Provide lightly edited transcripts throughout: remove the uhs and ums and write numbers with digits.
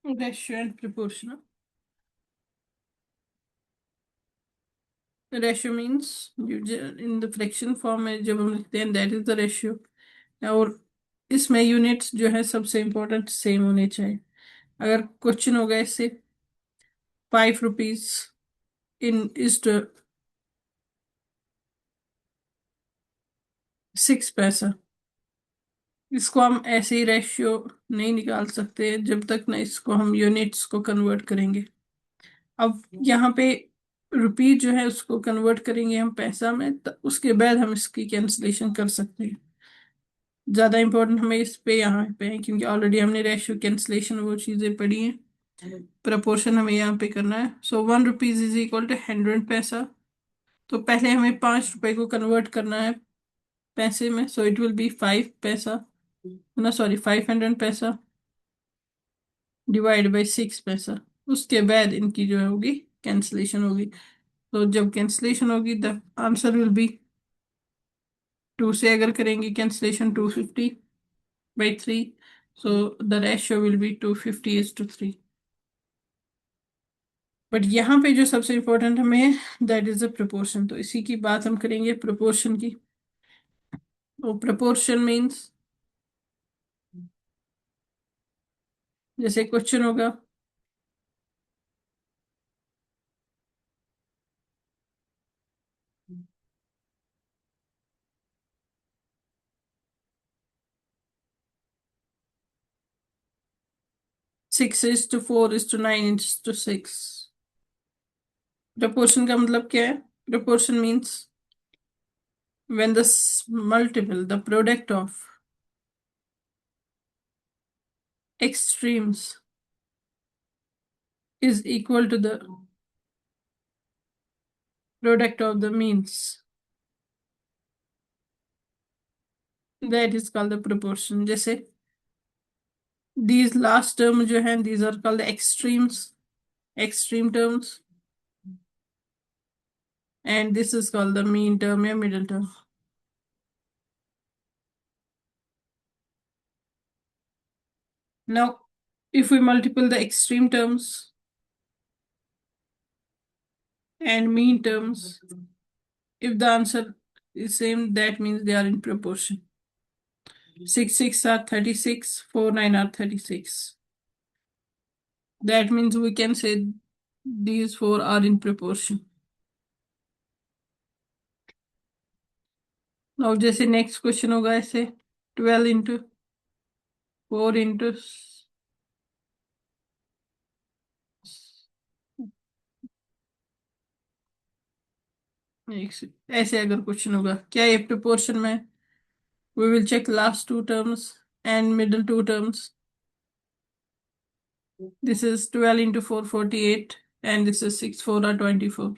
Ratio and proportional. Ratio means in the fraction form में जब हम लिखते हैं दैट इज द रेशियो। और इसमें यूनिट्स जो है सबसे इम्पोर्टेंट सेम होने चाहिए। अगर क्वेश्चन होगा इससे 5 रुपीज इन इज टू 6 पैसा, इसको हम ऐसे ही रेशियो नहीं निकाल सकते जब तक ना इसको हम यूनिट्स को कन्वर्ट करेंगे। अब यहाँ पे रुपी जो है उसको कन्वर्ट करेंगे हम पैसा में, उसके बाद हम इसकी कैंसलेशन कर सकते हैं। ज्यादा इंपॉर्टेंट हमें इस पे यहाँ पे है क्योंकि ऑलरेडी हमने रेशियो कैंसलेशन वो चीजें पढ़ी हैं। प्रपोर्शन हमें यहाँ पे करना है। सो 1 रुपीज इज इक्वल टू 100 पैसा। तो पहले हमें 5 रुपए को कन्वर्ट करना है पैसे में, सो इट विल बी 5 पैसा, ना सॉरी 500 पैसा डिवाइड बाई 6 पैसा। उसके बाद इनकी जो होगी कैंसलेशन होगी। तो जब कैंसलेशन होगी द आंसर विल बी 2 से अगर करेंगे cancellation 250/3। So the ratio will be 250:3। But यहाँ पे जो सबसे इम्पोर्टेंट हमें है दैट इज द प्रोपोर्शन। तो इसी की बात हम करेंगे प्रोपोर्शन की। तो प्रोपोर्शन मीन्स जैसे क्वेश्चन होगा 6:4:9:6। प्रोपोर्शन का मतलब क्या है? Proportion means when the multiple, the product of extremes is equal to the product of the means, that is called the proportion। जैसे these last term जो है these are called the extremes, extreme terms, and this is called the mean term या middle term। Now if we multiple the extreme terms and mean terms, if the answer is same, that means they are in proportion। 6 are 36, 4 9 are 36। That means we can say these four are in proportion। Now जैसे next question होगा ऐसे 12 into 4 into ऐसे अगर question होगा क्या ये proportion में, we will check last two terms and middle two terms. This is 12 into 4 48 and this is 6 4 are 24।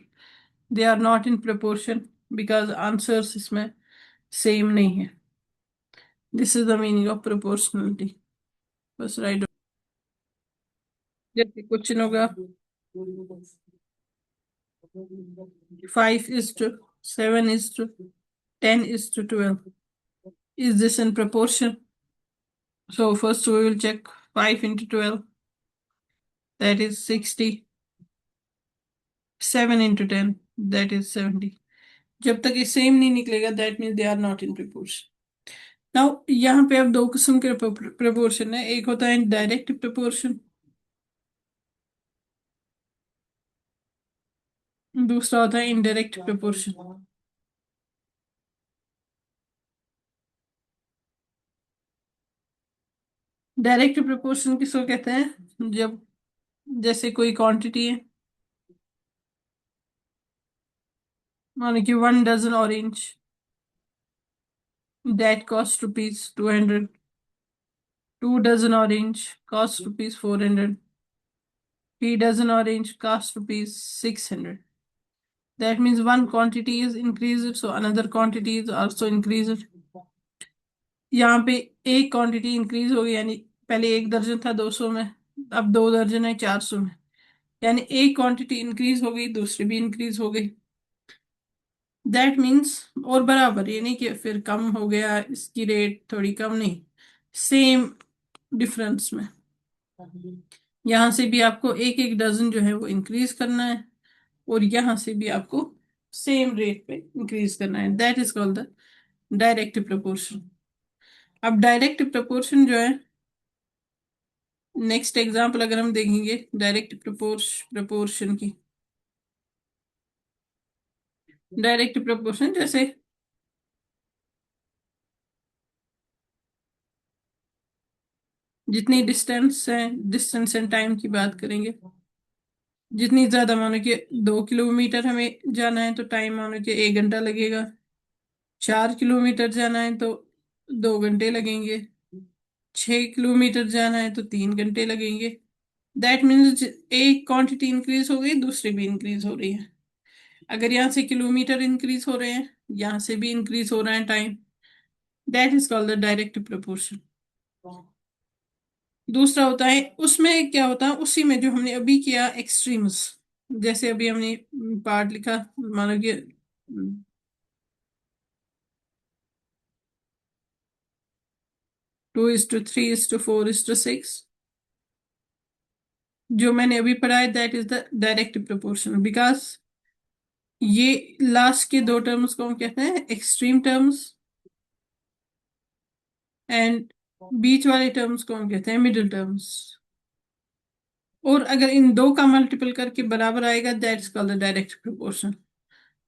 They are not in proportion because answers इसमें सेम नहीं है। This is the meaning of proportionality. बस right. जैसे question होगा 5:7:10:12। Is this in proportion? So first we will check 5 into 12, that is 60, 7 into 10, that is 70। जब तक ये same नहीं निकलेगा that means they are not in proportion. Now यहाँ पे अब दो किस्म के प्रोपोर्शन है, एक होता है डायरेक्ट प्रोपोर्शन, दूसरा होता है इनडायरेक्ट प्रोपोर्शन। डायरेक्ट प्रोपोर्शन किसको कहते हैं? जब जैसे कोई क्वांटिटी है, मानो कि 1 dozen orange that cost rupees 200, 2 dozen orange cost rupees 400, 3 dozen orange cost rupees 600। That means one quantity is increased, so another quantity is also increased। यहाँ पे एक क्वांटिटी इंक्रीज हो गई, यानी पहले 1 दर्जन था 200 में, अब 2 दर्जन है 400 में, यानी एक क्वांटिटी इंक्रीज हो गई दूसरी भी इंक्रीज हो गई। दैट मीन्स और बराबर, ये नहीं कि फिर कम हो गया इसकी रेट थोड़ी कम, नहीं, सेम डिफरेंस में। यहां से भी आपको एक एक डजन जो है वो इंक्रीज करना है, और यहां से भी आपको सेम रेट पे इंक्रीज करना है। That is called the direct proportion. अब डायरेक्ट प्रोपोर्शन जो है, नेक्स्ट एग्जांपल अगर हम देखेंगे डायरेक्ट प्रोपोर्शन की, डायरेक्ट प्रोपोर्शन जैसे जितनी डिस्टेंस एंड टाइम की बात करेंगे, जितनी ज्यादा मानो कि 2 किलोमीटर हमें जाना है तो टाइम मानो कि 1 घंटा लगेगा। 4 किलोमीटर जाना है तो 2 घंटे लगेंगे। 6 किलोमीटर जाना है तो 3 घंटे लगेंगे। दैट मीन्स एक क्वांटिटी इंक्रीज हो गई, दूसरी भी इंक्रीज हो रही है। अगर यहाँ से किलोमीटर इंक्रीज हो रहे हैं, यहाँ से भी इंक्रीज हो रहा है time. That is called the direct proportion. दूसरा होता है, उसमें क्या होता है, उसी में जो हमने अभी किया एक्सट्रीम्स, जैसे अभी हमने पार्ट लिखा, मानो कि 2:3:4:6, जो मैंने अभी पढ़ा है that is the direct proportion, because ये लास्ट के दो टर्म्स को हम कहते हैं एक्सट्रीम टर्म्स, एंड बीच वाले टर्म्स को हम कहते हैं मिडिल टर्म्स। और अगर इन दो का मल्टीपल करके बराबर आएगा that's called the direct proportion.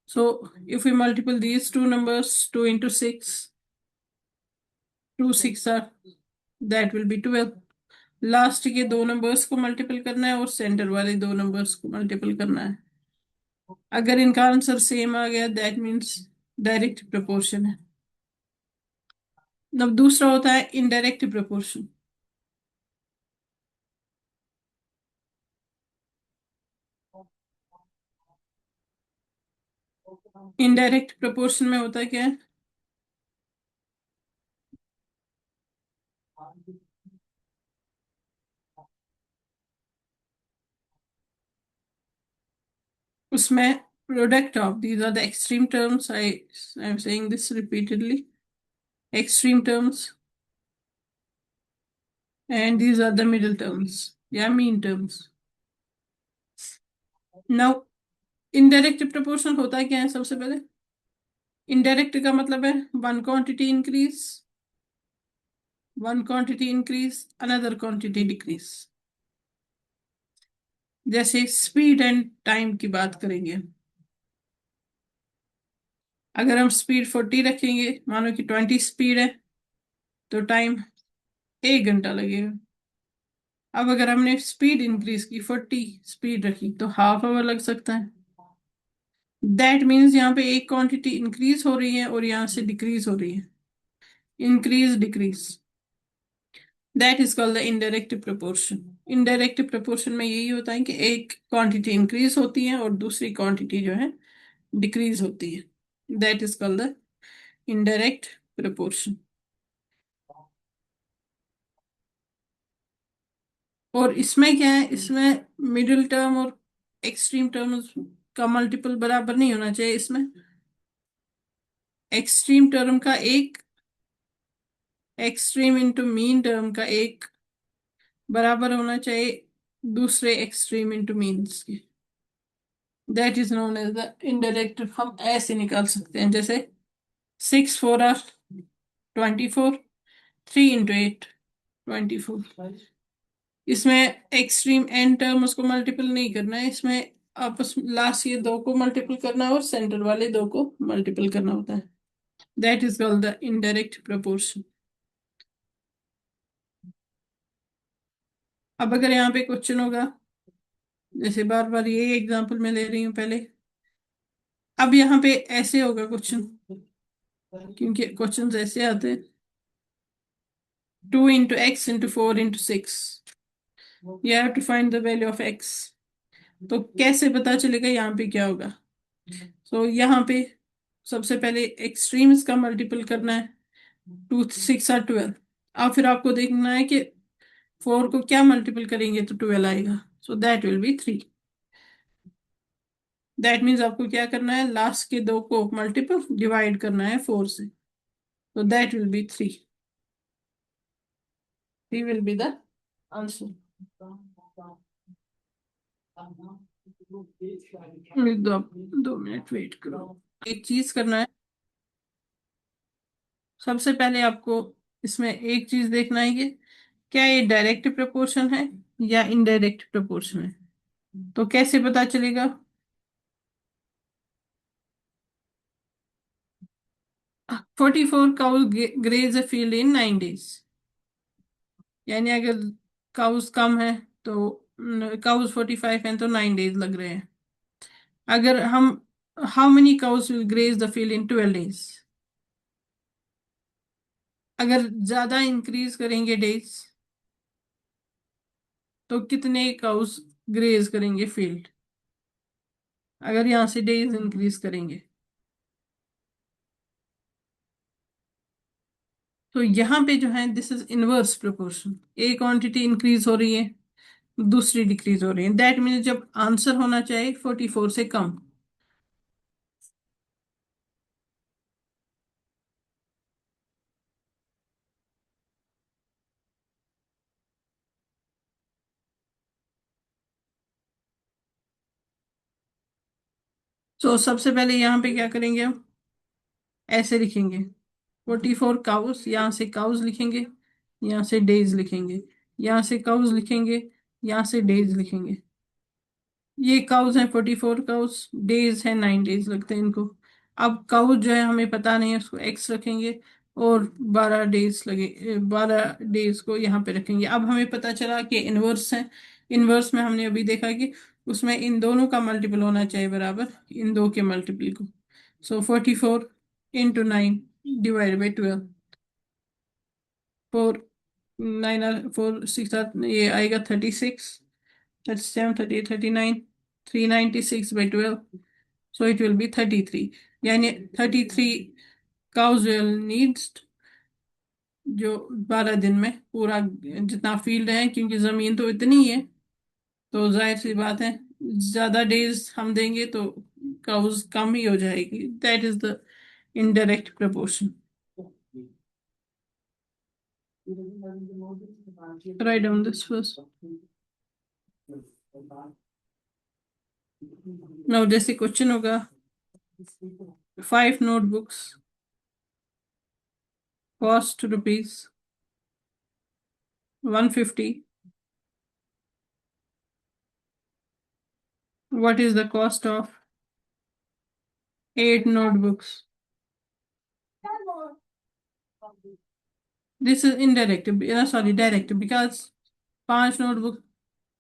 So if we multiple these two numbers, 2 into 6, 2 6 are, that will be 12। Last के दो नंबर्स को मल्टीपल करना है और सेंटर वाले दो नंबर्स को मल्टीपल करना है। अगर इनका आंसर सेम आ गया दैट मीन्स डायरेक्ट प्रोपोर्शन है। अब दूसरा होता है इनडायरेक्ट प्रोपोर्शन। इनडायरेक्ट प्रोपोर्शन में होता क्या है, उसमें product of these are the extreme terms, I am saying this repeatedly, extreme terms, and these are the middle terms या mean terms. Now indirect proportion होता क्या है, सबसे पहले इनडायरेक्ट का मतलब है one quantity increase another quantity decrease. जैसे स्पीड एंड टाइम की बात करेंगे, अगर हम स्पीड 40 रखेंगे, मानो कि 20 स्पीड है, तो टाइम 1 घंटा लगेगा। अब अगर हमने स्पीड इंक्रीज की, 40 स्पीड रखी, तो हाफ आवर लग सकता है। दैट मीन्स यहाँ पे एक क्वांटिटी इंक्रीज हो रही है और यहाँ से डिक्रीज हो रही है, increase decrease. That is called the indirect proportion. Indirect proportion में यही होता है कि एक क्वांटिटी इंक्रीज होती है और दूसरी क्वांटिटी जो है डिक्रीज होती है। That is called the indirect proportion. और इसमें क्या है, इसमें मिडिल टर्म और एक्सट्रीम टर्म्स का मल्टीपल बराबर नहीं होना चाहिए। इसमें एक्सट्रीम टर्म का एक, एक्सट्रीम इंटू मीन टर्म का एक बराबर होना चाहिए दूसरे एक्सट्रीम इंटू मीन्स के। That is known as the indirect. हम ऐसे निकाल सकते हैं, जैसे 6 4 are 24, 3 into 8 24। इसमें एक्सट्रीम एन टर्म उसको मल्टीपल नहीं करना है, इसमें आपस लास्ट ये दो को मल्टीपल करना है और सेंटर वाले दो को मल्टीपल करना होता है। That is called the indirect proportion. अब अगर यहाँ पे क्वेश्चन होगा, जैसे बार बार ये एग्जांपल मैं ले रही हूँ पहले, अब यहाँ पे ऐसे होगा क्वेश्चन, क्योंकि क्वेश्चन ऐसे आते हैं, 2 into x into 4 into 6, you have to find the value of x। तो कैसे पता चलेगा यहाँ पे क्या होगा। तो यहाँ पे सबसे पहले एक्सट्रीम्स का मल्टीपल करना है, 2 6 are 12। अब फिर आपको देखना है कि 4 को क्या मल्टीपल करेंगे तो 12 आएगा, सो that will B 3। That means आपको क्या करना है, लास्ट के दो को मल्टीपल डिवाइड करना है 4 से, तो that will B 3। 3 will be the answer. दो 2 मिनट वेट करो। एक चीज करना है, सबसे पहले आपको इसमें एक चीज देखना है कि क्या ये डायरेक्ट प्रोपोर्शन है या इनडायरेक्ट प्रोपोर्शन है। तो कैसे पता चलेगा? 44 cows graze a field in 9 days। यानी अगर काउज कम है तो काउज 45 है तो 9 days लग रहे हैं। अगर हम how many cows will graze the field in 12 days। अगर ज्यादा इंक्रीज करेंगे डेज तो कितने काउज ग्रेज करेंगे फील्ड, अगर यहां से डेज इंक्रीज करेंगे। तो यहाँ पे जो है दिस इज इनवर्स प्रोपोर्शन, एक क्वांटिटी इंक्रीज हो रही है, दूसरी डिक्रीज हो रही है। दैट मीन्स जब आंसर होना चाहिए 44 से कम। तो सबसे पहले यहाँ पे क्या करेंगे हम, ऐसे लिखेंगे 44 काउस, यहाँ से काउस लिखेंगे, यहाँ से डेज लिखेंगे, यहाँ से काउस लिखेंगे, यहाँ से डेज लिखेंगे। ये काउस है 44 काउस, डेज है 9 days लगते हैं इनको। अब काउस जो है हमें पता नहीं है, उसको एक्स रखेंगे और 12 डेज लगे, 12 डेज को यहाँ पे रखेंगे। अब हमें पता चला कि इनवर्स है। इनवर्स में हमने अभी देखा कि उसमें इन दोनों का मल्टीपल होना चाहिए बराबर इन दो के मल्टीपल को। सो 44 × 9 डिवाइड बाई 12। 4 9 4 6 ये आएगा 36, 37, 38, 39, 396/12। So it will be 33। यानी 33 cows will needs, जो 12 दिन में पूरा जितना फील्ड है, क्योंकि जमीन तो इतनी है तो जाहिर सी बात है ज्यादा डेज हम देंगे तो काउज कम ही हो जाएगी। That is the indirect proportion। Write down this first। now जैसे क्वेश्चन होगा 5 notebooks cost rupees 150। what is the cost of 8 notebooks? This is indirect, sorry direct, because 5 notebook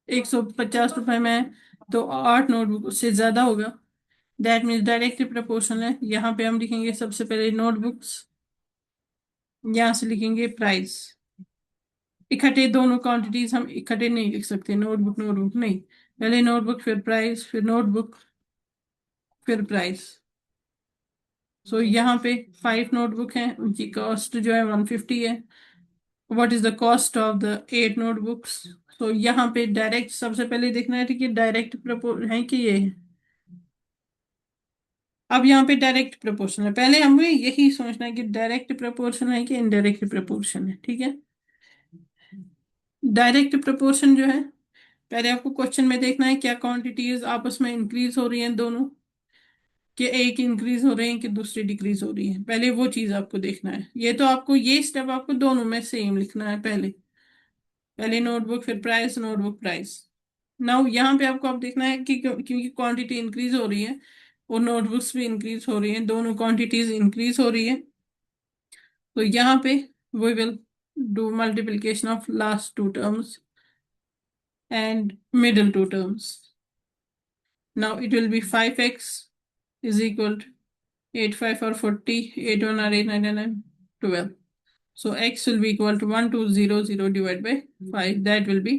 150 रुपए में है तो 8 नोटबुक उससे ज्यादा होगा। दैट मीन्स डायरेक्ट प्रपोर्शनल है। यहाँ पे हम लिखेंगे सबसे पहले नोटबुक्स, यहाँ से लिखेंगे प्राइस। इकट्ठे दोनों क्वांटिटीज हम इकट्ठे नहीं लिख सकते, नोटबुक नोटबुक नहीं, पहले नोटबुक फिर प्राइस फिर नोटबुक फिर प्राइस। सो यहाँ पे 5 नोटबुक हैं, उनकी कॉस्ट जो है 150 है। What is the cost of the 8 notebooks? तो यहाँ पे डायरेक्ट सबसे पहले देखना है कि डायरेक्ट प्रपोज है कि ये है। अब यहाँ पे डायरेक्ट प्रोपोर्शन है, पहले हमें यही सोचना है कि डायरेक्ट प्रोपोर्शन है कि इनडायरेक्ट प्रोपोर्शन है। ठीक है, डायरेक्ट प्रोपोर्शन जो है पहले आपको क्वेश्चन में देखना है क्या क्वांटिटीज आपस में इंक्रीज हो रही हैं दोनों, कि एक इंक्रीज हो रहे हैं कि दूसरी डिक्रीज हो रही है। पहले वो चीज आपको देखना है। ये तो आपको ये स्टेप आपको दोनों में सेम लिखना है, पहले पहले नोटबुक फिर प्राइस नोटबुक प्राइस। नाउ यहाँ पे आपको अब देखना है कि क्योंकि क्वांटिटी इंक्रीज हो रही है और नोटबुक्स भी इंक्रीज हो रही हैं, दोनों क्वांटिटीज इंक्रीज हो रही है, तो यहाँ पे we will do multiplication of last 2 terms and middle 2 terms। now it will be 5x is equal to 8 5 or 40, 8 1 or 8 9 9 12। so x will be equal to 1200 divided by 5, that will be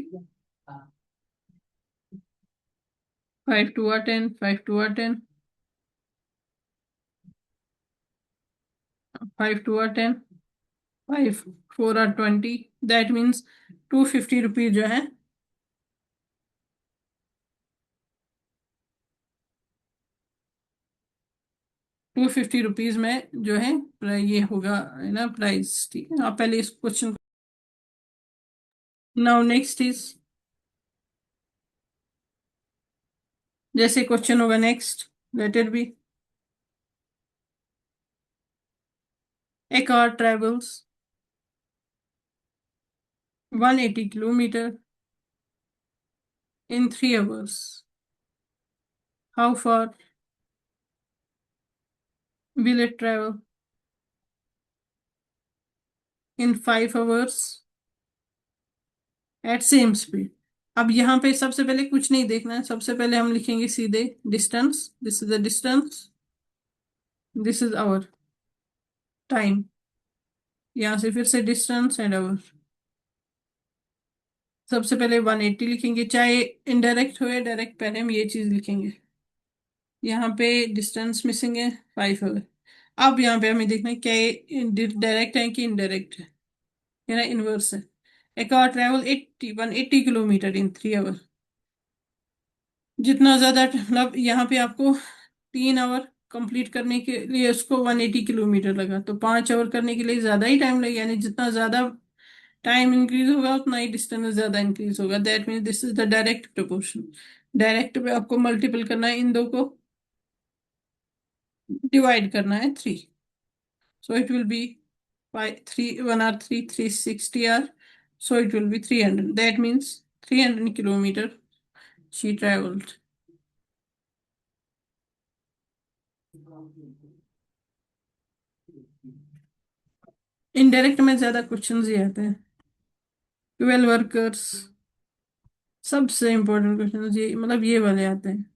5 2 are 10, 5 2 are 10, 5 2 are 10, 5 4 are 20। that means 250 rupees जो है 250 rupees में जो है ये होगा, है ना price. ठीक है, आप पहले इस क्वेश्चन। नाउ नेक्स्ट इज जैसे क्वेश्चन होगा next, let it be. A car travels 180 kilometer in 3 hours. How far will it travel in 5 hours at same speed? अब यहाँ पे सबसे पहले कुछ नहीं देखना है, सबसे पहले हम लिखेंगे सीधे distance, this is the distance, this is our time. यहाँ से फिर से डिस्टेंस एंड आवर। सबसे पहले 180 लिखेंगे, चाहे इनडायरेक्ट हो या डायरेक्ट, पहले हम ये चीज लिखेंगे। यहाँ पे डिस्टेंस मिसिंग है 5 आवर। अब यहाँ पे हमें देखना है क्या ये डायरेक्ट है कि इनडायरेक्ट है, या इनवर्स है। A car travel 180 kilometre in 3 hour. जितना ज्यादा मतलब यहाँ पे आपको 3 आवर कंप्लीट करने के लिए उसको 180 किलोमीटर लगा, तो 5 आवर करने के लिए ज्यादा ही टाइम लगेगा, यानी जितना ज्यादा टाइम इंक्रीज होगा उतना ही डिस्टेंस ज्यादा इंक्रीज होगा। That means this is the direct proportion. Direct पे आपको मल्टीपल करना है, इन दो को डिवाइड करना है 3। So it will be by 3, 1 hour 3, 360 hour. So it will be 300. That means 300 kilometer she traveled. Indirect में ज्यादा क्वेश्चंस ही आते हैं। 12 वर्कर्स, सबसे इंपॉर्टेंट क्वेश्चन ये मतलब ये वाले आते हैं।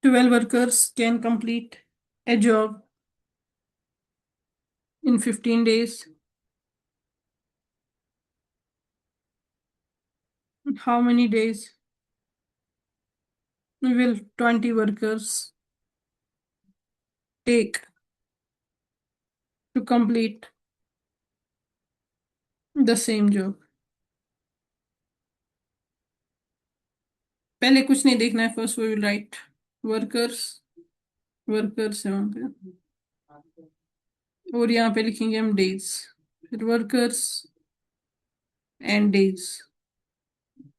12 workers can complete a job in 15 days. How many days will 20 workers take to complete the same job? पहले कुछ नहीं देखना है, first we will write workers, workers है वहां पे, और यहाँ पे लिखेंगे हम डेज, फिर workers and days.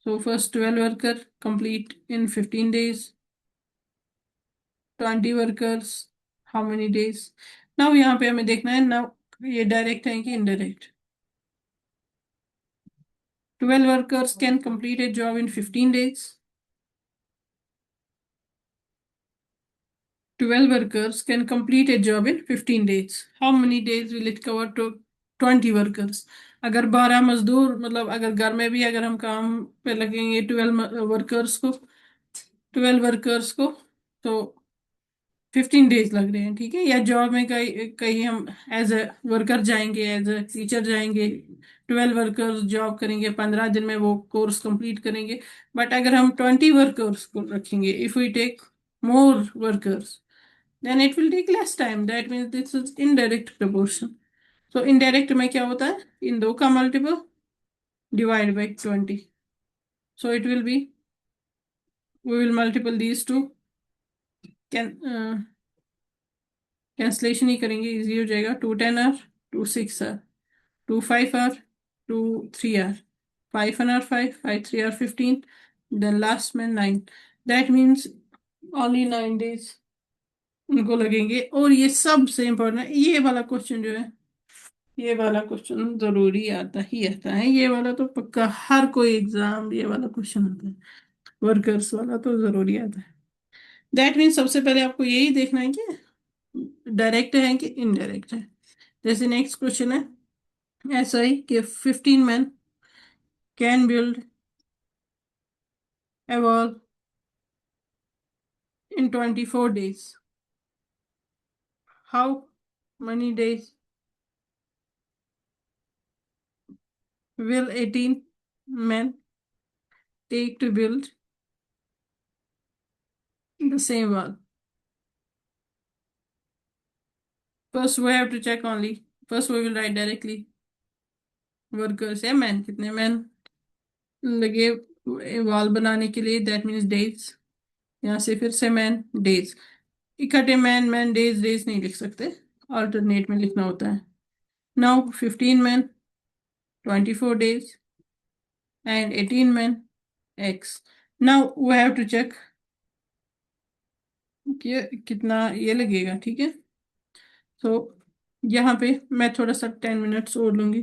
So first 12 worker complete in 15 days, 20 workers how many days. Now यहाँ पे हमें देखना है नाउ ये डायरेक्ट है कि indirect. 12 workers can complete A job in 15 days। 12 workers can complete a job in 15 days. How many days will it cover to 20 workers? अगर 12 मजदूर मतलब अगर घर में भी अगर हम काम पे लगेंगे 12 वर्कर्स को तो 15 डेज लग रहे हैं, ठीक है। या जॉब में कहीं कहीं हम एज अ वर्कर जाएंगे, एज अ टीचर जाएंगे, 12 वर्कर्स जॉब करेंगे, 15 दिन में वो कोर्स कंप्लीट करेंगे। बट अगर हम 20 वर्कर्स को रखेंगे, if we take more workers then it will take less time. That means this is indirect proportion. So indirect में क्या होता है, इन दो का multiple divide by 20। So it will be, we will multiple these two, can cancellation ही करेंगे, easy हो जाएगा। 2 10 hour, 2 6 hour, 2 5 hour, 2 3 hour, 5 1 hour, 5 5 3 hour 15, then last में 9। दैट मीन्स ओनली 9 डेज उनको लगेंगे। और ये सबसे इम्पोर्टेंट है, ये वाला क्वेश्चन जो है, ये वाला क्वेश्चन जरूरी आता ही आता है, ये वाला तो पक्का हर कोई एग्जाम ये वाला क्वेश्चन आता है, वर्कर्स वाला तो जरूरी आता है। दैट मीन्स सबसे पहले आपको यही देखना है कि डायरेक्ट है कि इनडायरेक्ट है। जैसे नेक्स्ट क्वेश्चन है ऐसा ही कि 15 men can build a wall in 24 days. How many days will 18 men take to build the same wall? First we have to check only, first we will write directly workers या man, कितने man लगे wall बनाने के लिए, that means days. यहाँ से फिर से मैन डेज, इकट्ठे मैन मैन डेज डेज नहीं लिख सकते, अल्टरनेट में लिखना होता है। Now 15 men 24 days and 18 men x। Now we have to check कि कितना ये लगेगा, ठीक है। तो यहाँ पे मैं थोड़ा सा 10 मिनट्स और लूंगी,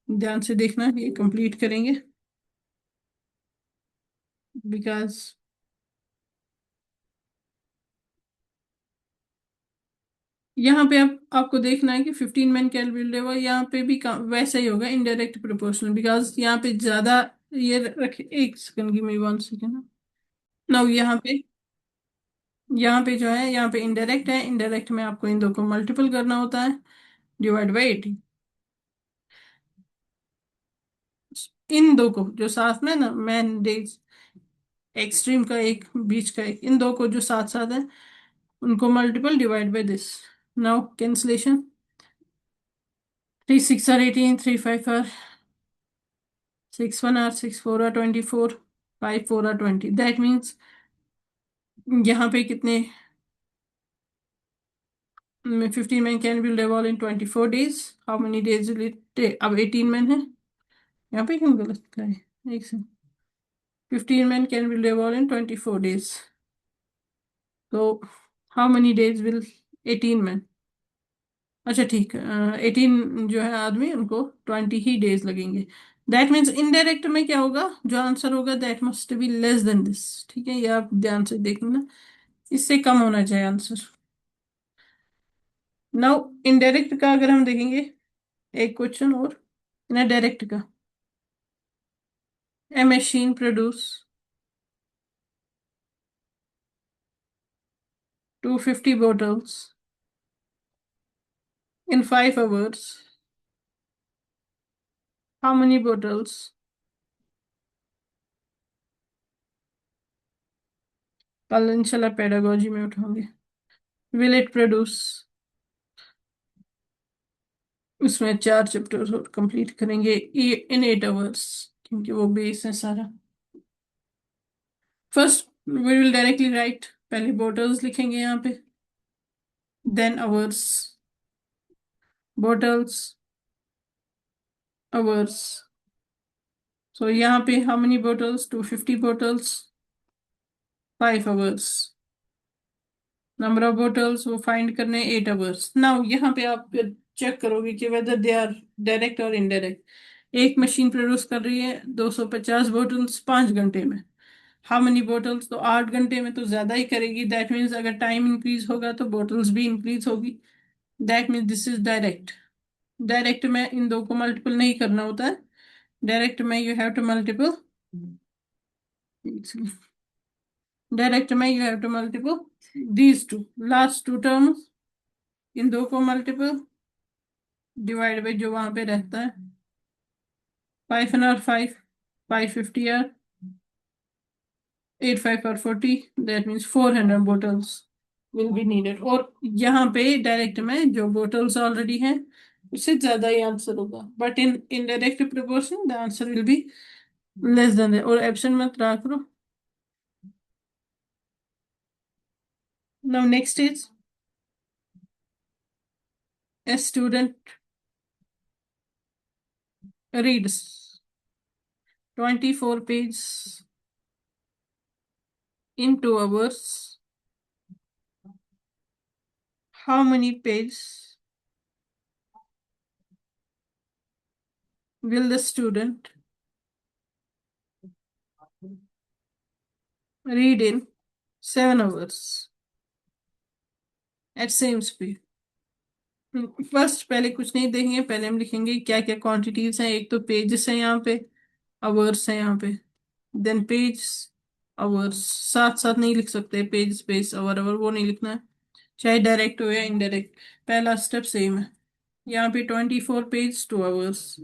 ध्यान से देखना, ये कंप्लीट करेंगे बिकॉज यहाँ पे आप आपको देखना है कि 15 men कैन बी डिलीवर, यहाँ पे भी वैसा ही होगा, इनडायरेक्ट प्रोपोर्शनल, बिकॉज यहाँ पे ज्यादा ये रखे। एक सेकंड की, मेरी 1 सेकंड। नाउ यहाँ पे जो है, यहाँ पे इनडायरेक्ट है, इनडायरेक्ट में आपको इन दो को मल्टीपल करना होता है, डिवाइड बाई 18। इन दो को जो साथ में ना, मैन डेज, एक्सट्रीम का एक, बीच का एक, इन दो को जो साथ साथ है उनको multiple divide by this. Now cancellation, 3 6 are 18, 3 5 are 6 1 are 6 4 are 24, 5 4 are 20। That means यहाँ पे कितने 15 men can be live all in 24 days। How many days will it take? अब 18 men है, यहाँ पे क्यों गलत लिखा है, एक से। 15 men can be live all in 24 days, तो how many days will 18 men? अच्छा ठीक है, 18 जो है आदमी, उनको 20 ही डेज लगेंगे। दैट मीन्स इनडायरेक्ट में क्या होगा, जो आंसर होगा that must be less than this, ठीक है, ये आप ध्यान से देखना, इससे कम होना चाहिए आंसर। नाउ इनडायरेक्ट का अगर हम देखेंगे, एक क्वेश्चन और ना डायरेक्ट का। A machine produce 250 bottles in 5 hours। How many bottles कल इंशाल्लाह पेडागोजी में उठाओगे, विल इट प्रोड्यूस? उसमें 4 चैप्टर्स और कंप्लीट करेंगे इन 8 hours, क्योंकि वो बेस है सारा। First we will directly write, पहले बॉटल्स लिखेंगे यहाँ पे, then hours, bottles, hours. So यहाँ पे how many bottles, 250 bottles, 5 hours। Number of bottles वो फाइंड करने 8 hours। नाउ यहाँ पे आप चेक करोगे कि वेदर दे आर डायरेक्ट और इनडायरेक्ट। एक मशीन प्रोड्यूस कर रही है 250 बॉटल्स 5 घंटे में। हाउ मेनी बॉटल्स, तो 8 घंटे में तो ज्यादा ही करेगी। दैट मीन्स अगर टाइम इंक्रीज होगा तो बॉटल्स भी इंक्रीज होगी। That means this is direct. Direct में इन दो को मल्टीपल नहीं करना होता है, डायरेक्ट में you have to multiple, direct में you have to multiple these two, last two terms, इन दो को मल्टीपल डिवाइड बाई जो वहां पे रहता है। 5 and 5, 550 are 8 5 are 40। That means 400 bottles will be needed. और यहाँ पे डायरेक्ट में जो बोटल्स ऑलरेडी हैं उससे ज्यादा ही आंसर होगा, but in indirect proportion the answer will be less than. और एब्सेंट मत रहा करो। Now next is a student reads 24 pages in 2 hours। How many pages will the student read in 7 hours at same speed? First पहले कुछ नहीं देखेंगे, पहले हम लिखेंगे क्या क्या क्वांटिटीज हैं। एक तो पेजेस है यहाँ पे, आवर्स है यहाँ पे, देन पेज, आवर्स। साथ साथ नहीं लिख सकते, पेज स्पेस आवर आवर, वो नहीं लिखना है, चाहे डायरेक्ट हो या इनडायरेक्ट। पहला स्टेप सेम है। यहाँ पे 24 page 2 hours,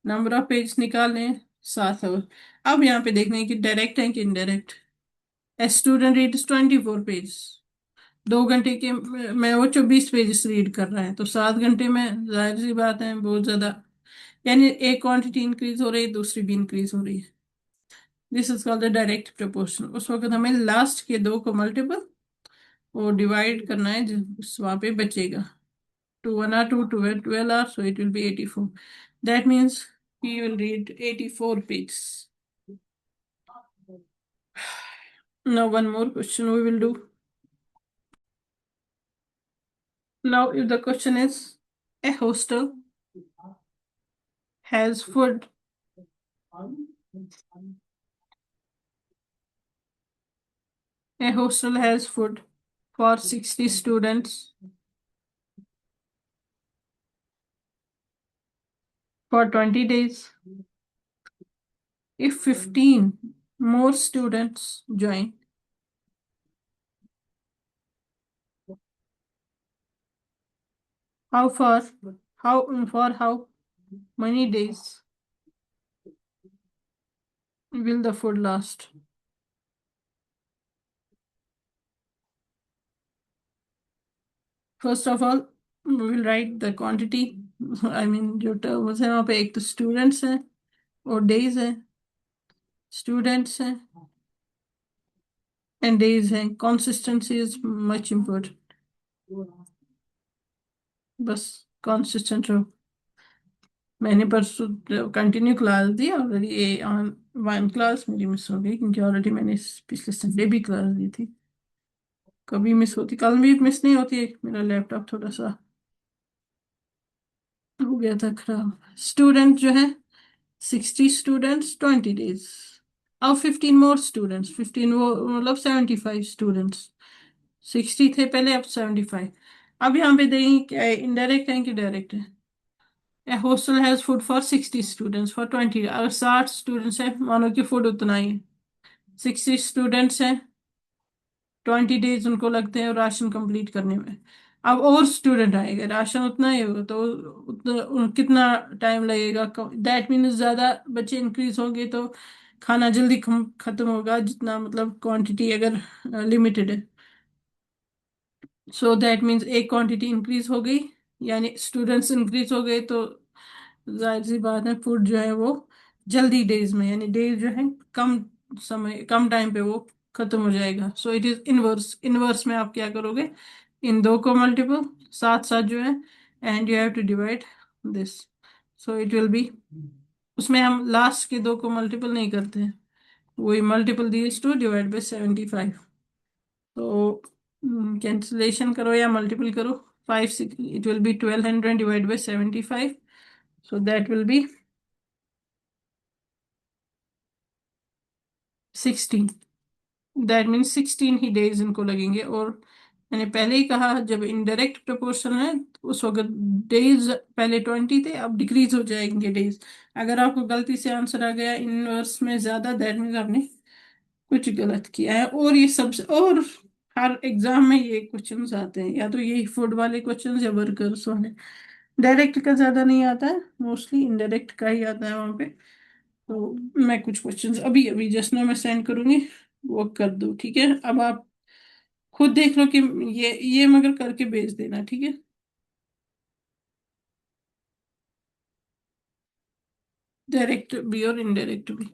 number of page निकालने 7 hour। अब यहाँ पे देखना है कि डायरेक्ट है कि indirect. A student reads 24 page, 2 घंटे के में वो 24 पेजेस रीड कर रहा है, तो 7 घंटे में जाहिर सी बात है बहुत ज्यादा, यानी एक क्वांटिटी इंक्रीज हो रही है, दूसरी भी इंक्रीज हो रही है। This is called the direct proportion. उस वक्त हमें लास्ट के दो को मल्टीपल वो डिवाइड करना है जिस वहां पे बचेगा। 2 1 are 2 12 are, so it will be 84. That means he will read 84 pages. Now one more question we will do. Now if the question is, a hostel has food. A hostel has food for 60 students for 20 days. If 15 more students join, how far, for how many days will the food last? First of all, we will write the quantity. I mean जो terms है वहाँ पे एक तो students है और days है, students है and days है. Consistency is much important. बस consistent रहो. मैंने परसों continue class the already. On one class मेरी मिस हो गई क्योंकि ऑलरेडी मैंने पिछले संडे भी क्लास दी थी. कभी मिस होती, कल भी मिस नहीं होती. मेरा लैपटॉप थोड़ा सा हो गया था खराब. स्टूडेंट जो है 60 स्टूडेंट्स 20 days. अब 15 मोर स्टूडेंट्स, 15 वो मतलब 75 स्टूडेंट्स. 60 थे पहले, अब 75. अब यहाँ पे देखेंगे क्या है, इनडायरेक्ट है कि डायरेक्ट है. A hostel has food for 60 students for 20. अगर 60 स्टूडेंट्स है मानो कि फूड उतना ही है. 60 स्टूडेंट्स हैं, 20 days उनको लगते हैं राशन कंप्लीट करने में. अब और स्टूडेंट आएगा, राशन उतना ही होगा तो कितना टाइम लगेगा. दैट मीन्स ज्यादा बच्चे इंक्रीज होंगे तो खाना जल्दी खत्म होगा, जितना मतलब क्वांटिटी अगर लिमिटेड है. सो दैट मीन्स एक क्वांटिटी इंक्रीज हो गई, यानी स्टूडेंट्स इंक्रीज हो गए तो जाहिर सी बात है फूड जो है वो जल्दी डेज में, यानी डेज जो है कम समय कम टाइम पे वो खत्म हो जाएगा. So it is inverse. Inverse में आप क्या करोगे, इन दो को मल्टीपल साथ साथ जो है and you have to divide this. So it will be, उसमें हम लास्ट के दो को मल्टीपल नहीं करते हैं, वही multiple this to divide by 75. तो कैंसिलेशन करो या मल्टीपल करो. 5 6 it will be 1200 divide by 75. So that will be 16. That means 16 ही डेज इनको लगेंगे. और मैंने पहले ही कहा जब इनडायरेक्ट प्रोपोर्शन है तो उस वक्त डेज पहले 20 थे, अब डिक्रीज हो जाएंगे डेज. अगर आपको गलती से आंसर आ गया इनवर्स में ज्यादा, दैट मीन्स आपने कुछ गलत किया है. और ये सबसे, और हर एग्जाम में ये क्वेश्चंस आते हैं, या तो यही फूड वाले क्वेश्चंस या वर्कर्स वाले. डायरेक्ट का ज्यादा नहीं आता है, मोस्टली इनडायरेक्ट का ही आता है वहां पे. तो मैं कुछ क्वेश्चंस अभी अभी जस्ट ना मैं सेंड करूंगी, वो कर दो. ठीक है, अब आप खुद देख लो कि ये मगर करके भेज देना. ठीक है, डायरेक्ट भी और इनडायरेक्ट भी.